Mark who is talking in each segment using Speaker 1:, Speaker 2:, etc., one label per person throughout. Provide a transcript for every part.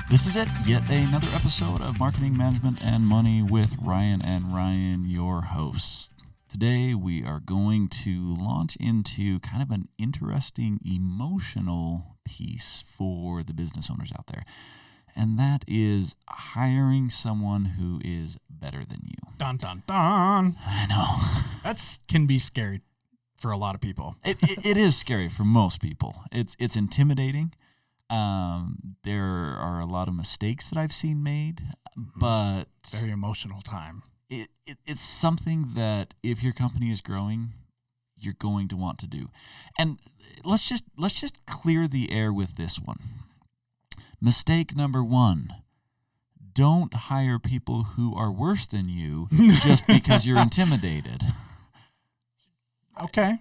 Speaker 1: This is it, yet another episode of Marketing, Management, and Money with Ryan and Ryan, your hosts. Today we are going to launch into kind of an interesting emotional piece for the business owners out there, and that is hiring someone who is better than you.
Speaker 2: Dun, dun, dun.
Speaker 1: I know.
Speaker 2: That can be scary for a lot of people.
Speaker 1: It is scary for most people. It's intimidating. There are a lot of mistakes that I've seen made, but
Speaker 2: Very emotional time.
Speaker 1: it's something that if your company is growing, you're going to want to do. And let's just clear the air with this one. Mistake number one: don't hire people who are worse than you just because you're intimidated.
Speaker 2: Okay.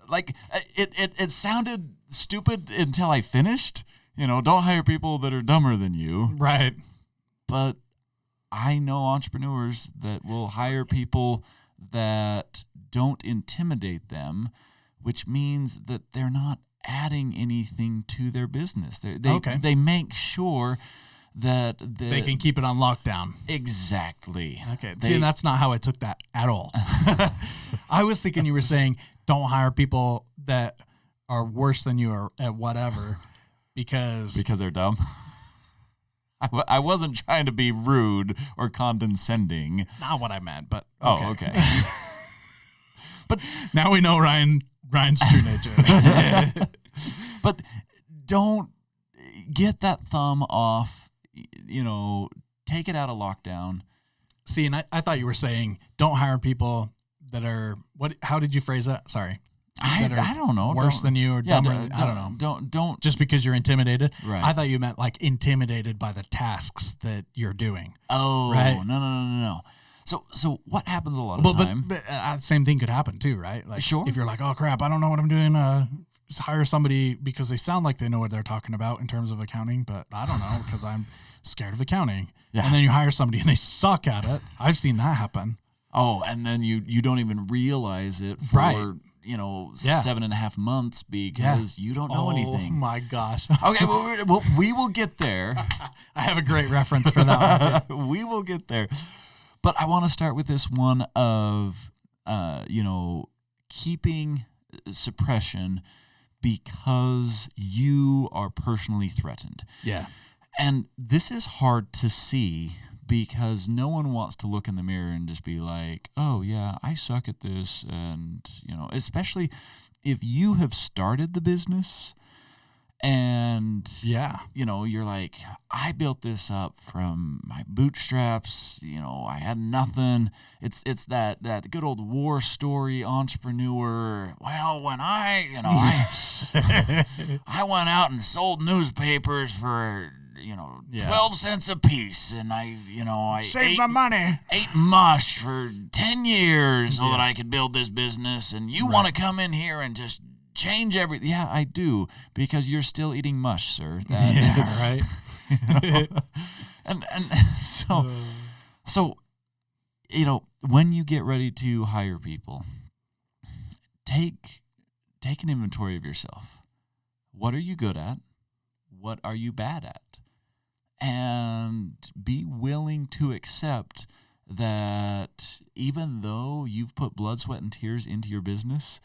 Speaker 1: Like it sounded stupid until I finished. Don't hire people that are dumber than you.
Speaker 2: Right.
Speaker 1: But I know entrepreneurs that will hire people that don't intimidate them, which means that they're not adding anything to their business. They make sure that
Speaker 2: They can keep it on lockdown.
Speaker 1: Exactly.
Speaker 2: Okay. See, and that's not how I took that at all. I was thinking you were saying don't hire people that are worse than you or at whatever because
Speaker 1: they're dumb. I wasn't trying to be rude or condescending.
Speaker 2: not what I meant, but
Speaker 1: Okay. But
Speaker 2: now we know Ryan's true nature.
Speaker 1: but don't get that thumb off. Take it out of lockdown.
Speaker 2: See, and I thought you were saying don't hire people that are what? How did you phrase that? Sorry.
Speaker 1: I don't know.
Speaker 2: Worse than you or dumber. I don't know.
Speaker 1: Don't.
Speaker 2: Just because you're intimidated.
Speaker 1: Right.
Speaker 2: I thought you meant like intimidated by the tasks that you're doing.
Speaker 1: Oh,
Speaker 2: right?
Speaker 1: No. So what happens a lot of time?
Speaker 2: But same thing could happen too, right? Like
Speaker 1: Sure.
Speaker 2: if you're like, oh crap, I don't know what I'm doing. Just hire somebody because they sound like they know what they're talking about in terms of accounting, but I don't know because I'm scared of accounting.
Speaker 1: Yeah.
Speaker 2: And then you hire somebody and they suck at it. I've seen that happen.
Speaker 1: Oh, and then you don't even realize it for
Speaker 2: Right.
Speaker 1: 7.5 months because you don't know
Speaker 2: Oh
Speaker 1: anything.
Speaker 2: my gosh.
Speaker 1: Okay, well, we will get there.
Speaker 2: I have a great reference for that one too.
Speaker 1: We will get there. But I want to start with this one of, keeping suppression because you are personally threatened.
Speaker 2: Yeah.
Speaker 1: And this is hard to see because no one wants to look in the mirror and just be like, oh, yeah, I suck at this. And, especially if you have started the business and,
Speaker 2: Yeah.
Speaker 1: you're like, I built this up from my bootstraps. I had nothing. It's that good old war story entrepreneur. Well, when I I went out and sold newspapers for 12 cents a piece, and I
Speaker 2: Save my money.
Speaker 1: ate mush for 10 years so that I could build this business, and you want to come in here and just change everything. Yeah, I do, because you're still eating mush, sir.
Speaker 2: Right.
Speaker 1: And so when you get ready to hire people, take an inventory of yourself. What are you good at? What are you bad at? And be willing to accept that even though you've put blood, sweat, and tears into your business,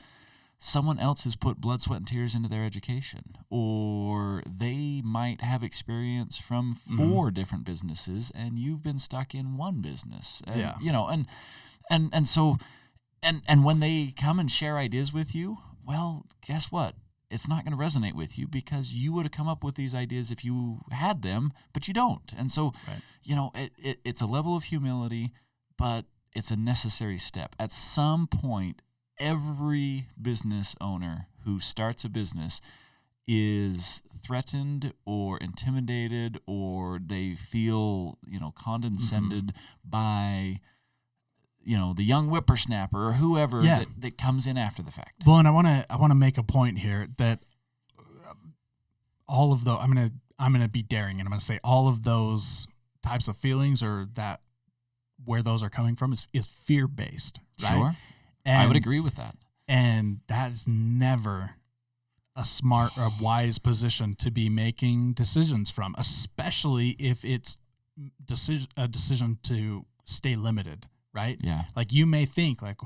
Speaker 1: someone else has put blood, sweat, and tears into their education, or they might have experience from 4 different businesses, and you've been stuck in one business. And, so when they come and share ideas with you, well, guess what? It's not going to resonate with you because you would have come up with these ideas if you had them, but you don't. And so, it's a level of humility, but it's a necessary step. At some point, every business owner who starts a business is threatened or intimidated, or they feel, condescended by, the young whippersnapper or whoever that comes in after the fact.
Speaker 2: Well, and I want to make a point here that all of the I'm gonna be daring, and I'm gonna say all of those types of feelings or that where those are coming from is fear based. Right?
Speaker 1: Sure,
Speaker 2: and,
Speaker 1: I would agree with that.
Speaker 2: And that is never a smart or a wise position to be making decisions from, especially if it's a decision to stay limited, right?
Speaker 1: Yeah.
Speaker 2: Like you may think like,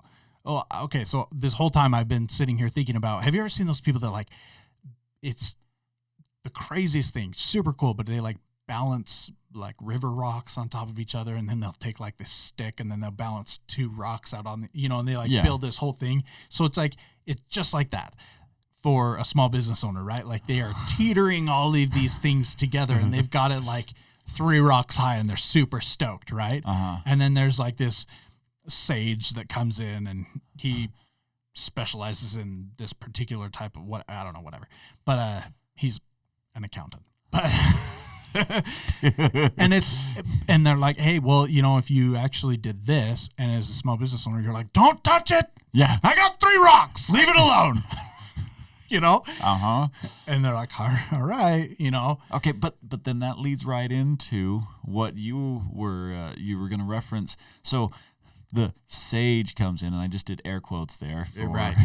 Speaker 2: oh, okay, so this whole time I've been sitting here thinking about, have you ever seen those people that like, it's the craziest thing, super cool, but they like balance like river rocks on top of each other, and then they'll take like this stick and then they'll balance 2 rocks out on the, and they like build this whole thing. So it's like, it's just like that for a small business owner, right? Like they are teetering all of these things together and they've got it like 3 rocks high and they're super stoked, right? And then there's like this sage that comes in and he specializes in this particular type of I don't know, whatever. But he's an accountant. But and they're like, hey, well, if you actually did this, and as a small business owner, you're like, don't touch it.
Speaker 1: Yeah.
Speaker 2: I got 3 rocks. Leave it alone. And they're like, all right,
Speaker 1: Okay, but then that leads right into what you were going to reference. So the sage comes in, and I just did air quotes there.
Speaker 2: Right.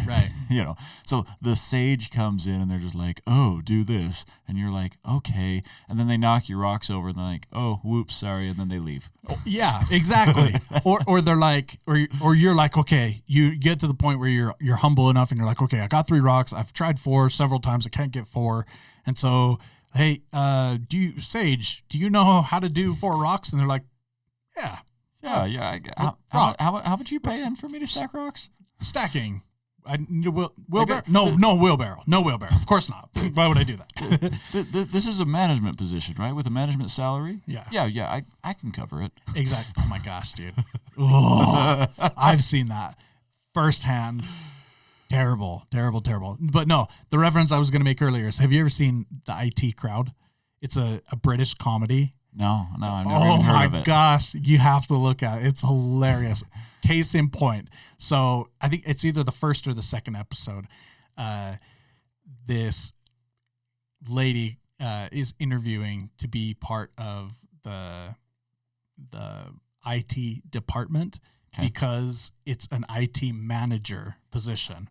Speaker 1: So the sage comes in, and they're just like, oh, do this. And you're like, okay. And then they knock your rocks over, and they're like, oh, whoops, sorry. And then they leave.
Speaker 2: Yeah, exactly. or they're like, or you're like, okay, you get to the point where you're humble enough, and you're like, okay, I got 3 rocks. I've tried 4 several times. I can't get 4. And so, hey, Sage, do you know how to do 4 rocks? And they're like, yeah.
Speaker 1: Yeah. How much you paying for me to stack rocks?
Speaker 2: Stacking. I need a wheelbarrow. No wheelbarrow. No wheelbarrow. Of course not. Why would I do that?
Speaker 1: This is a management position, right? With a management salary?
Speaker 2: Yeah.
Speaker 1: Yeah. I can cover it.
Speaker 2: Exactly. Oh my gosh, dude. Oh, I've seen that firsthand. Terrible. But no, the reference I was going to make earlier is, have you ever seen The IT Crowd? It's a British comedy.
Speaker 1: No, I've never even heard of it.
Speaker 2: Oh my gosh, you have to look at it. It's hilarious. Case in point. So I think it's either the first or the second episode. This lady is interviewing to be part of the IT department because it's an IT manager position.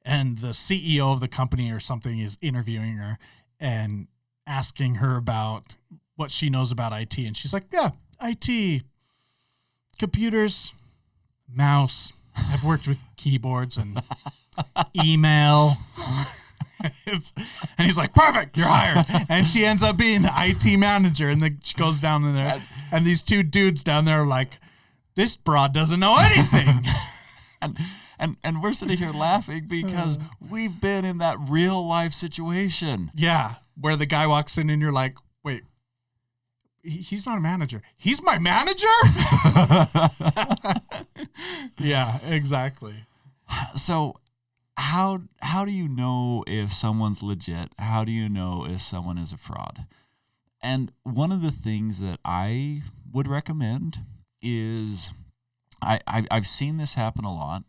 Speaker 2: And the CEO of the company or something is interviewing her and asking her about what she knows about IT. And she's like, yeah, IT, computers, mouse. I've worked with keyboards and email. And he's like, perfect, you're hired. And she ends up being the IT manager. And then she goes down in there. And these 2 dudes down there are like, this broad doesn't know anything.
Speaker 1: And we're sitting here laughing because we've been in that real life situation.
Speaker 2: Yeah, where the guy walks in and you're like, wait, he's not a manager. He's my manager? Yeah, exactly.
Speaker 1: So how do you know if someone's legit? How do you know if someone is a fraud? And one of the things that I would recommend is I've seen this happen a lot.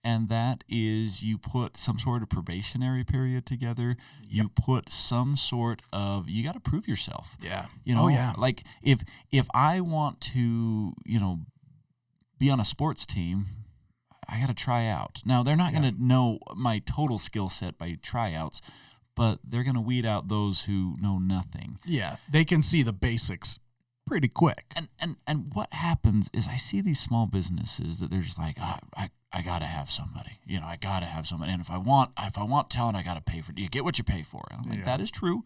Speaker 1: And that is, you put some sort of probationary period together. Yep. You put some sort of, you got to prove yourself.
Speaker 2: Yeah.
Speaker 1: Like if I want to, be on a sports team, I got to try out. Now, they're not going to know my total skill set by tryouts, but they're going to weed out those who know nothing.
Speaker 2: Yeah. They can see the basics pretty quick.
Speaker 1: And what happens is, I see these small businesses that they're just like, I gotta have somebody. I gotta have somebody. And if I want talent, I gotta pay for it. You get what you pay for. And I'm like, that is true.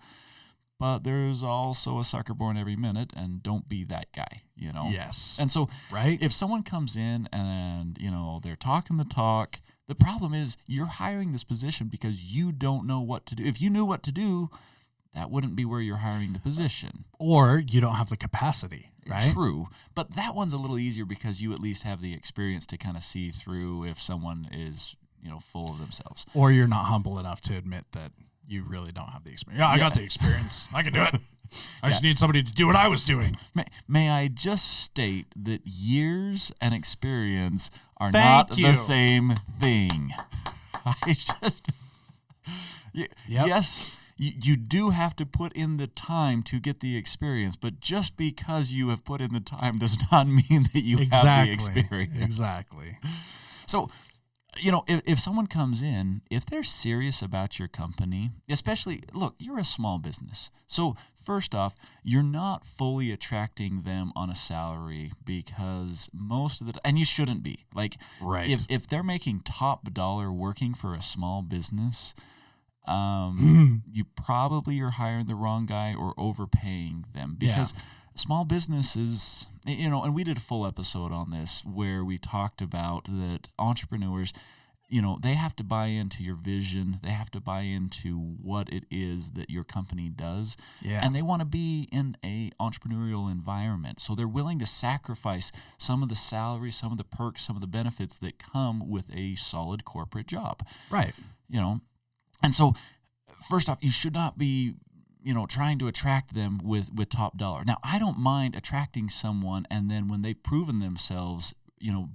Speaker 1: But there's also a sucker born every minute, and don't be that guy,
Speaker 2: Yes.
Speaker 1: And so,
Speaker 2: right?
Speaker 1: If someone comes in and, they're talking the talk, the problem is you're hiring this position because you don't know what to do. If you knew what to do, that wouldn't be where you're hiring the position.
Speaker 2: Or you don't have the capacity, right?
Speaker 1: True. But that one's a little easier because you at least have the experience to kind of see through if someone is, full of themselves.
Speaker 2: Or you're not humble enough to admit that you really don't have the experience. Yeah, I got the experience. I can do it. I just need somebody to do what I was doing.
Speaker 1: May I just state that years and experience are not the same thing. Yes. You do have to put in the time to get the experience, but just because you have put in the time does not mean that you have the experience.
Speaker 2: Exactly.
Speaker 1: So if someone comes in, if they're serious about your company, especially, look, you're a small business. So first off, you're not fully attracting them on a salary because most of the and you shouldn't be. Like,
Speaker 2: Right.
Speaker 1: if they're making top dollar working for a small business, you probably are hiring the wrong guy or overpaying them because small businesses, and we did a full episode on this where we talked about that entrepreneurs, they have to buy into your vision. They have to buy into what it is that your company does.
Speaker 2: Yeah.
Speaker 1: And they want to be in a entrepreneurial environment. So they're willing to sacrifice some of the salary, some of the perks, some of the benefits that come with a solid corporate job.
Speaker 2: Right.
Speaker 1: And so first off, you should not be trying to attract them with top dollar. Now, I don't mind attracting someone and then when they've proven themselves,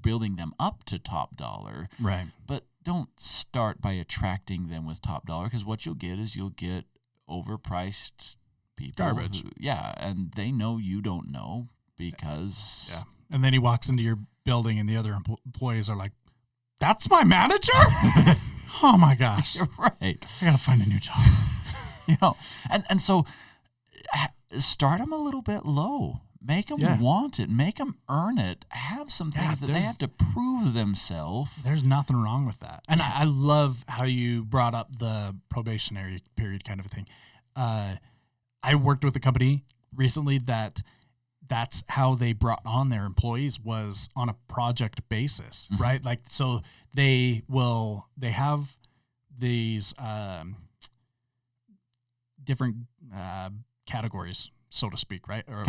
Speaker 1: building them up to top dollar.
Speaker 2: Right.
Speaker 1: But don't start by attracting them with top dollar because what you'll get is overpriced people.
Speaker 2: Garbage.
Speaker 1: And they know you don't know because...
Speaker 2: Yeah. And then he walks into your building and the other employees are like, that's my manager? Oh, my gosh.
Speaker 1: You're right.
Speaker 2: I got to find a new job.
Speaker 1: And so start them a little bit low. Make them want it. Make them earn it. Have some things that they have to prove themselves.
Speaker 2: There's nothing wrong with that. And I love how you brought up the probationary period kind of a thing. I worked with a company recently that's how they brought on their employees was on a project basis, right? Like, so they have these different categories, so to speak, right? Or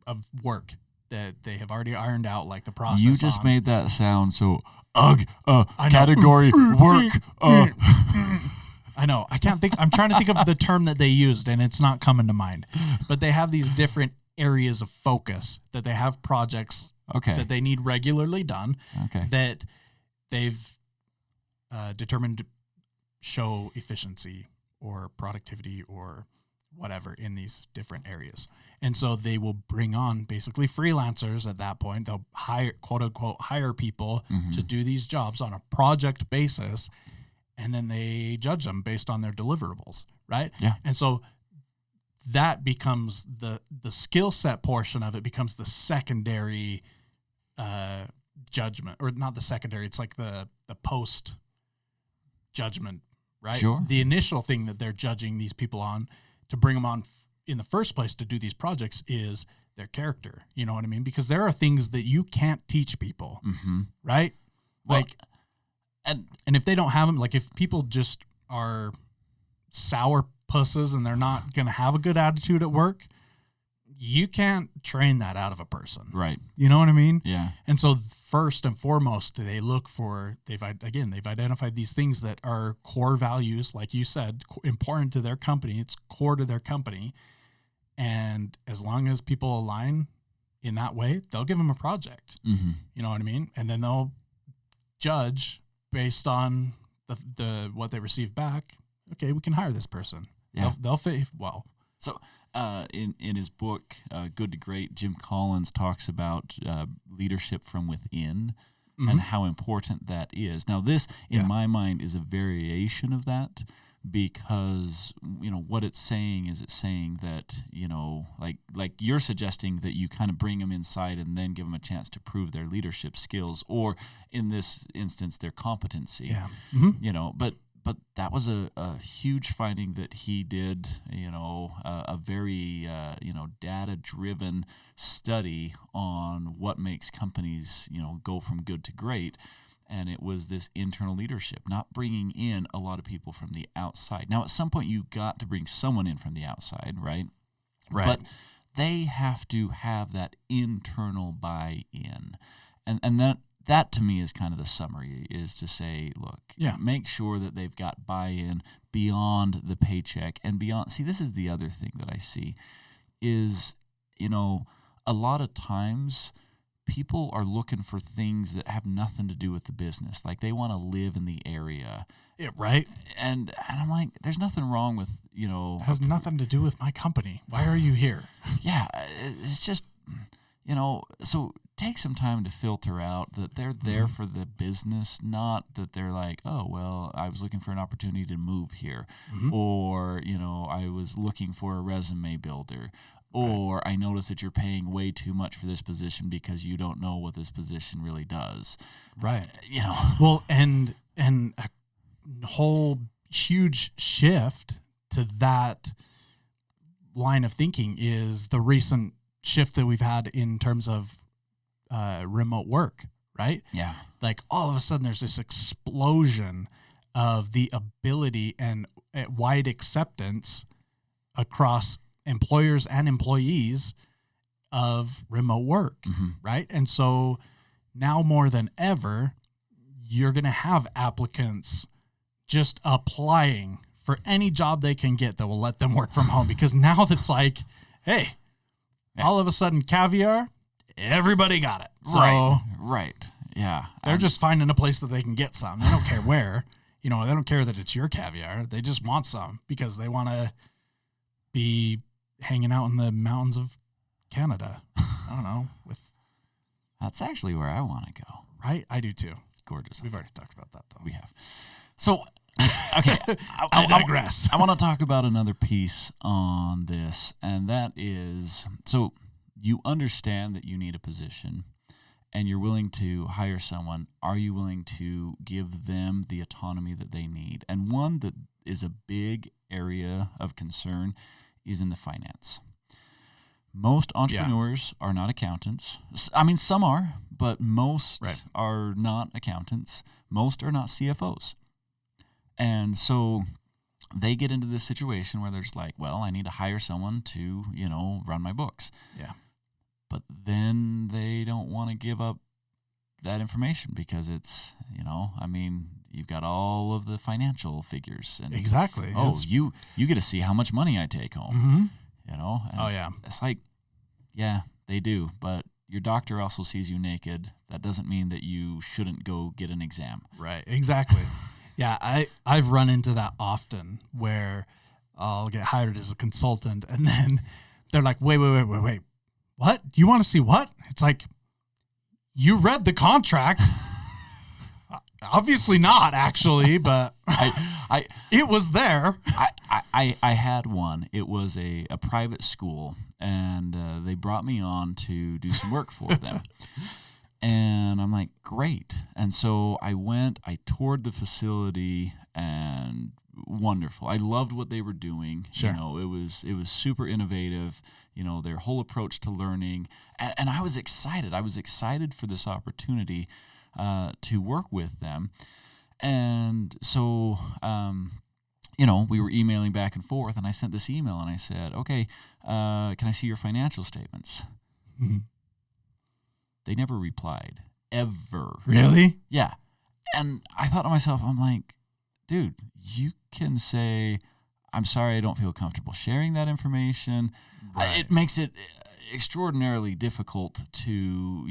Speaker 2: of work that they have already ironed out, like the process.
Speaker 1: You just made that sound so category work.
Speaker 2: I know. I can't think. I'm trying to think of the term that they used, and it's not coming to mind. But they have these different areas of focus that they have projects that they need regularly done. That they've determined to show efficiency or productivity or whatever in these different areas. And so they will bring on basically freelancers at that point. They'll hire, quote unquote, hire people to do these jobs on a project basis. And then they judge them based on their deliverables, right?
Speaker 1: Yeah.
Speaker 2: And so that becomes the skill set portion of it becomes the secondary judgment, or not the secondary. It's like the post judgment, right?
Speaker 1: Sure.
Speaker 2: The initial thing that they're judging these people on to bring them on in the first place to do these projects is their character. You know what I mean? Because there are things that you can't teach people, right?
Speaker 1: Well,
Speaker 2: like, and if they don't have them, like if people just are sour pusses and they're not going to have a good attitude at work, you can't train that out of a person.
Speaker 1: Right.
Speaker 2: You know what I mean?
Speaker 1: Yeah.
Speaker 2: And so first and foremost, they look for, they've identified these things that are core values, like you said, important to their company. It's core to their company. And as long as people align in that way, they'll give them a project. You know what I mean? And then they'll judge based on the what they receive back. Okay, we can hire this person.
Speaker 1: Yeah.
Speaker 2: They'll fit well.
Speaker 1: So in his book, Good to Great, Jim Collins talks about leadership from within and how important that is. Now, this, in my mind, is a variation of that because, what it's saying is that, like you're suggesting that you kind of bring them inside and then give them a chance to prove their leadership skills or, in this instance, their competency.
Speaker 2: Yeah.
Speaker 1: But that was a huge finding that he did, a very, data-driven study on what makes companies, go from good to great. And it was this internal leadership, not bringing in a lot of people from the outside. Now, at some point, you got to bring someone in from the outside, right?
Speaker 2: Right.
Speaker 1: But they have to have that internal buy-in. And that to me is kind of the summary, is to say, look, make sure that they've got buy-in beyond the paycheck and beyond. See, this is the other thing that I see is, a lot of times people are looking for things that have nothing to do with the business. Like they want to live in the area.
Speaker 2: Yeah, right.
Speaker 1: And I'm like, there's nothing wrong with,
Speaker 2: It has nothing to do with my company. Why are you here?
Speaker 1: Yeah, it's just, so take some time to filter out that they're there for the business, not that they're like, oh, well, I was looking for an opportunity to move here, or, I was looking for a resume builder, or I noticed that you're paying way too much for this position because you don't know what this position really does.
Speaker 2: Right.
Speaker 1: Well,
Speaker 2: and a whole huge shift to that line of thinking is the recent shift that we've had in terms of remote work, right?
Speaker 1: Yeah.
Speaker 2: Like all of a sudden there's this explosion of the ability and wide acceptance across employers and employees of remote work, right? And so now more than ever, you're going to have applicants just applying for any job they can get that will let them work from home, because now it's like, hey, all of a sudden caviar, everybody got it. So
Speaker 1: right. Yeah.
Speaker 2: they're just finding a place that they can get some. They don't care where, they don't care that it's your caviar. They just want some because they want to be hanging out in the mountains of Canada. I don't know.
Speaker 1: That's actually where I want to go.
Speaker 2: Right? I do too.
Speaker 1: It's gorgeous.
Speaker 2: We've already talked about that though.
Speaker 1: We have. So, okay.
Speaker 2: I digress.
Speaker 1: I want to talk about another piece on this, and that is, so you understand that you need a position and you're willing to hire someone. Are you willing to give them the autonomy that they need? And one that is a big area of concern is in the finance. Most entrepreneurs are not accountants. I mean, some are, but most are not accountants. Most are not CFOs. And so they get into this situation where they're just like, well, I need to hire someone to, run my books.
Speaker 2: Yeah.
Speaker 1: But then they don't want to give up that information because it's, you've got all of the financial figures. And
Speaker 2: exactly.
Speaker 1: You get to see how much money I take home.
Speaker 2: And
Speaker 1: it's like, yeah, they do. But your doctor also sees you naked. That doesn't mean that you shouldn't go get an exam.
Speaker 2: Right. Exactly. Yeah. I've run into that often where I'll get hired as a consultant and then they're like, wait. What? You want to see what? It's like, you read the contract. Obviously not, actually, but it was there.
Speaker 1: I had one. It was a private school, and they brought me on to do some work for them. And I'm like, great. And so I went, I toured the facility, and wonderful. I loved what they were doing.
Speaker 2: Sure.
Speaker 1: It was super innovative, their whole approach to learning. And I was excited. I was excited for this opportunity to work with them. And so, we were emailing back and forth, and I sent this email and I said, okay, can I see your financial statements?
Speaker 2: Mm-hmm.
Speaker 1: They never replied, ever.
Speaker 2: Really?
Speaker 1: Yeah. And I thought to myself, I'm like, dude, you can say, I'm sorry, I don't feel comfortable sharing that information.
Speaker 2: Right.
Speaker 1: It makes it extraordinarily difficult to,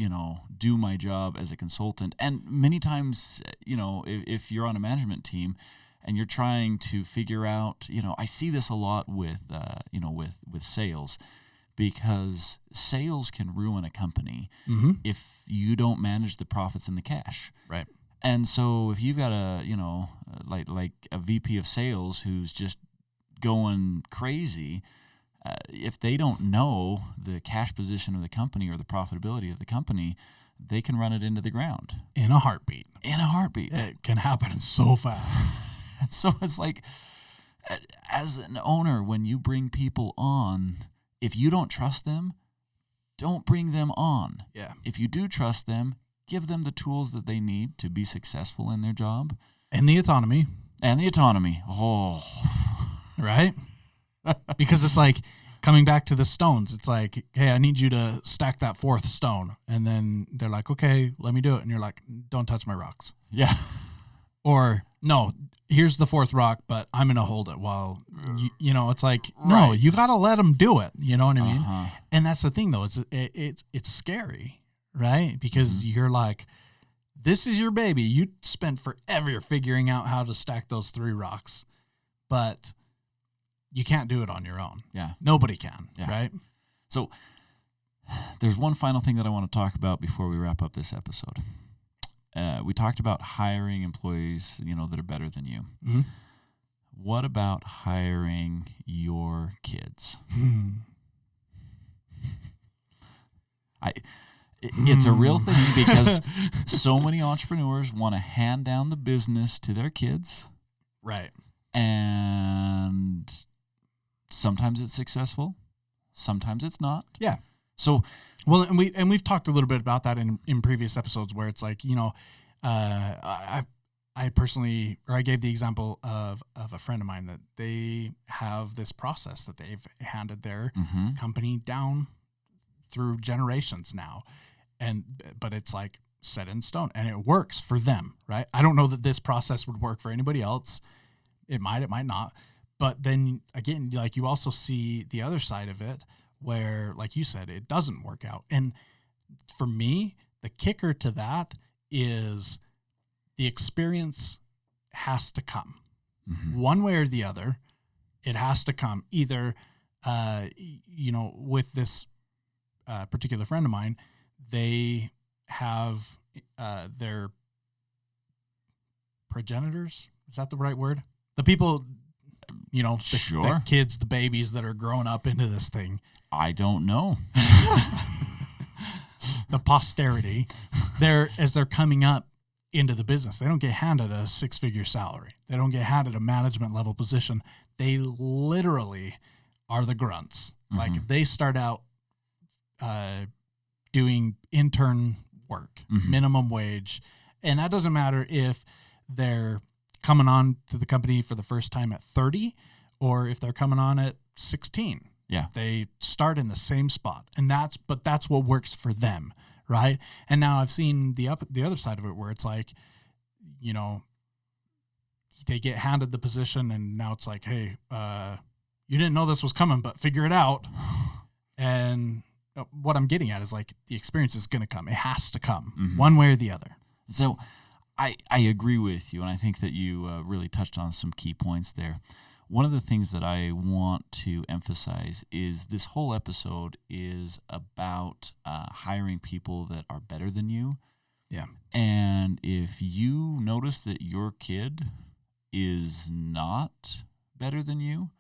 Speaker 1: do my job as a consultant. And many times, if you're on a management team and you're trying to figure out, I see this a lot with sales, because sales can ruin a company if you don't manage the profits and the cash.
Speaker 2: Right.
Speaker 1: And so if you've got a, like a VP of sales who's just going crazy, if they don't know the cash position of the company or the profitability of the company, they can run it into the ground.
Speaker 2: In a heartbeat.
Speaker 1: It
Speaker 2: can happen so fast.
Speaker 1: So it's like, as an owner, when you bring people on, if you don't trust them, don't bring them on.
Speaker 2: Yeah.
Speaker 1: If you do trust them, give them the tools that they need to be successful in their job.
Speaker 2: And the autonomy.
Speaker 1: Oh.
Speaker 2: Right? Because it's like, coming back to the stones, it's like, hey, I need you to stack that fourth stone. And then they're like, okay, let me do it. And you're like, don't touch my rocks.
Speaker 1: Yeah.
Speaker 2: Or, no, here's the fourth rock, but I'm going to hold it while, it's like, no, you got to let them do it. You know what I mean? And that's the thing, though. It's scary, right? Because you're like, this is your baby. You spent forever figuring out how to stack those three rocks, but you can't do it on your own.
Speaker 1: Yeah.
Speaker 2: Nobody can,
Speaker 1: Yeah.
Speaker 2: right?
Speaker 1: So There's one final thing that I want to talk about before we wrap up this episode. We talked about hiring employees, that are better than you.
Speaker 2: Mm-hmm.
Speaker 1: What about hiring your kids? It's a real thing because so many entrepreneurs want to hand down the business to their kids.
Speaker 2: Right.
Speaker 1: And sometimes it's successful. Sometimes it's not.
Speaker 2: Yeah.
Speaker 1: So,
Speaker 2: well, and we've talked a little bit about that in previous episodes where it's like, I personally, or I gave the example of a friend of mine that they have this process that they've handed their company down through generations now. But it's like set in stone and it works for them, right? I don't know that this process would work for anybody else. It might not. But then again, like you also see the other side of it where, like you said, it doesn't work out. And for me, the kicker to that is the experience has to come one way or the other. It has to come either, with this particular friend of mine, they have their progenitors. Is that the right word? The people,
Speaker 1: sure.
Speaker 2: the kids, the babies that are growing up into this thing.
Speaker 1: I don't know.
Speaker 2: The posterity, as they're coming up into the business, they don't get handed a 6-figure salary. They don't get handed a management level position. They literally are the grunts. Like they start out doing intern work, minimum wage. And that doesn't matter if they're coming on to the company for the first time at 30 or if they're coming on at 16.
Speaker 1: Yeah.
Speaker 2: They start in the same spot. And that's what works for them, right? And now I've seen the other side of it where it's like, they get handed the position and now it's like, hey, you didn't know this was coming, but figure it out. And what I'm getting at is like the experience is going to come. It has to come one way or the other.
Speaker 1: So I agree with you. And I think that you really touched on some key points there. One of the things that I want to emphasize is this whole episode is about hiring people that are better than you.
Speaker 2: Yeah.
Speaker 1: And if you notice that your kid is not better than you,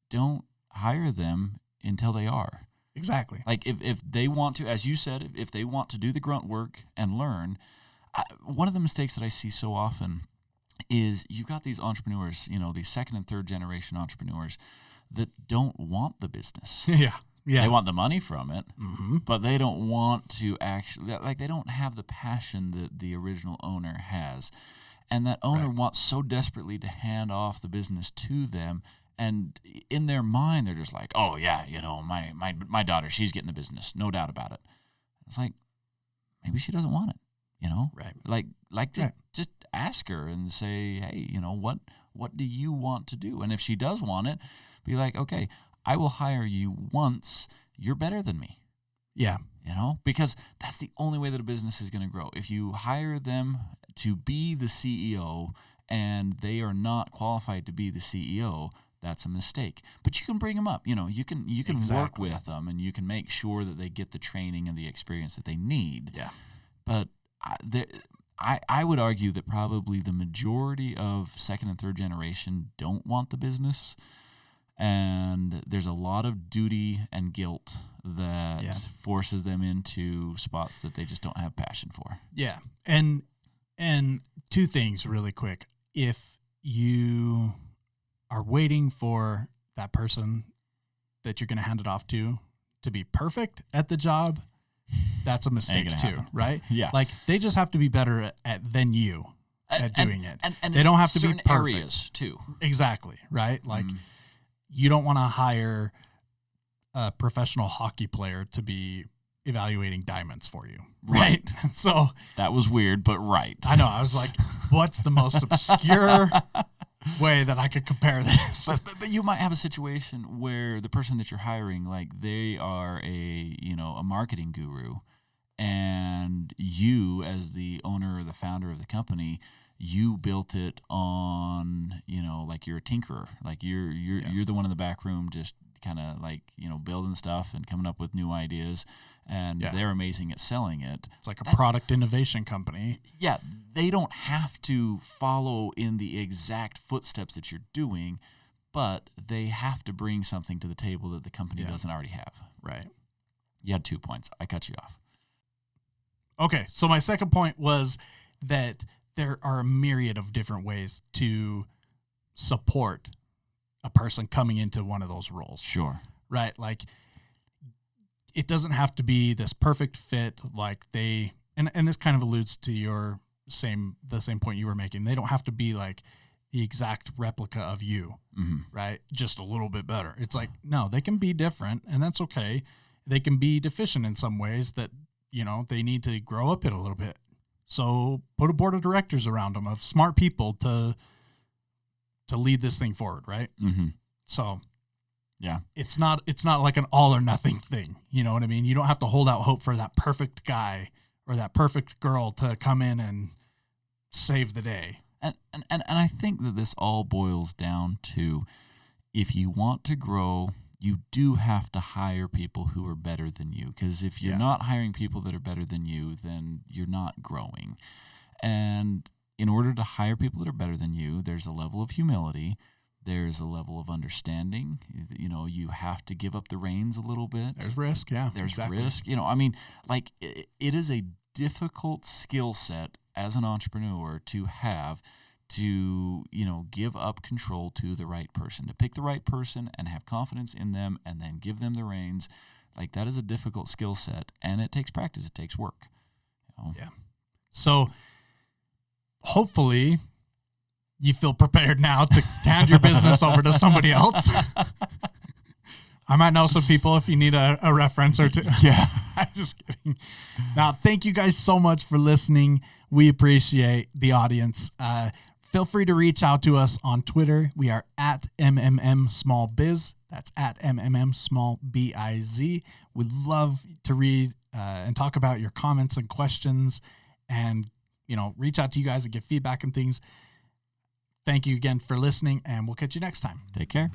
Speaker 1: don't hire them until they are.
Speaker 2: Exactly.
Speaker 1: Like if they want to, as you said, if they want to do the grunt work and learn, one of the mistakes that I see so often is you've got these entrepreneurs, these second and third generation entrepreneurs that don't want the business.
Speaker 2: Yeah.
Speaker 1: They want the money from it, but they don't want to actually, like they don't have the passion that the original owner has. And that owner wants so desperately to hand off the business to them. And in their mind, they're just like, oh, yeah, my daughter, she's getting the business. No doubt about it. It's like, maybe she doesn't want it, Right. Just ask her and say, hey, what do you want to do? And if she does want it, be like, okay, I will hire you once you're better than me.
Speaker 2: Yeah.
Speaker 1: Because that's the only way that a business is going to grow. If you hire them to be the CEO and they are not qualified to be the CEO, that's a mistake. But you can bring them up. You can work with them and you can make sure that they get the training and the experience that they need.
Speaker 2: Yeah.
Speaker 1: But I would argue that probably the majority of second and third generation don't want the business. And there's a lot of duty and guilt that forces them into spots that they just don't have passion for.
Speaker 2: Yeah. And two things really quick. If you are waiting for that person that you're going to hand it off to be perfect at the job, that's a mistake too, happen. Right?
Speaker 1: Yeah.
Speaker 2: Like they just have to be better than you at doing it.
Speaker 1: And
Speaker 2: they don't have to be perfect.
Speaker 1: Areas too.
Speaker 2: Exactly. Right? Like you don't want to hire a professional hockey player to be evaluating diamonds for you. Right. So
Speaker 1: that was weird, but right.
Speaker 2: I know. I was like, what's the most obscure way that I could compare this?
Speaker 1: But you might have a situation where the person that you're hiring, like they are a marketing guru, and you as the owner or the founder of the company, you built it on, like you're a tinkerer, like you're the one in the back room just kind of like, building stuff and coming up with new ideas, and
Speaker 2: Yeah.
Speaker 1: they're amazing at selling it.
Speaker 2: It's like a product innovation company.
Speaker 1: Yeah, they don't have to follow in the exact footsteps that you're doing, but they have to bring something to the table that the company
Speaker 2: Yeah.
Speaker 1: doesn't already have.
Speaker 2: Right.
Speaker 1: You had 2 points. I cut you off.
Speaker 2: Okay, so my second point was that there are a myriad of different ways to support a person coming into one of those roles,
Speaker 1: Sure.
Speaker 2: right? Like, it doesn't have to be this perfect fit. Like and this kind of alludes to the same point you were making. They don't have to be like the exact replica of you,
Speaker 1: Mm-hmm.
Speaker 2: right? Just a little bit better. It's like, no, they can be different, and that's okay. They can be deficient in some ways that, they need to grow up it a little bit. So put a board of directors around them of smart people to lead this thing forward, right?
Speaker 1: Mm-hmm.
Speaker 2: So
Speaker 1: Yeah.
Speaker 2: it's not like an all or nothing thing. You know what I mean? You don't have to hold out hope for that perfect guy or that perfect girl to come in and save the day.
Speaker 1: And I think that this all boils down to, if you want to grow, you do have to hire people who are better than you. Because if you're
Speaker 2: Yeah.
Speaker 1: not hiring people that are better than you, then you're not growing. And in order to hire people that are better than you, there's a level of humility. There's a level of understanding. You have to give up the reins a little bit.
Speaker 2: There's risk. Yeah.
Speaker 1: There's
Speaker 2: exactly.
Speaker 1: risk. It is a difficult skill set as an entrepreneur to have to, give up control to the right person, to pick the right person and have confidence in them and then give them the reins. Like, that is a difficult skill set, and it takes practice. It takes work.
Speaker 2: Yeah. So hopefully you feel prepared now to hand your business over to somebody else. I might know some people if you need a reference or two.
Speaker 1: Yeah.
Speaker 2: I'm just kidding. Now, thank you guys so much for listening. We appreciate the audience. Feel free to reach out to us on Twitter. We are at MMMSmallBiz. That's at MMMSmallBiz. We'd love to read and talk about your comments and questions, and reach out to you guys and give feedback and things. Thank you again for listening, and we'll catch you next time.
Speaker 1: Take care.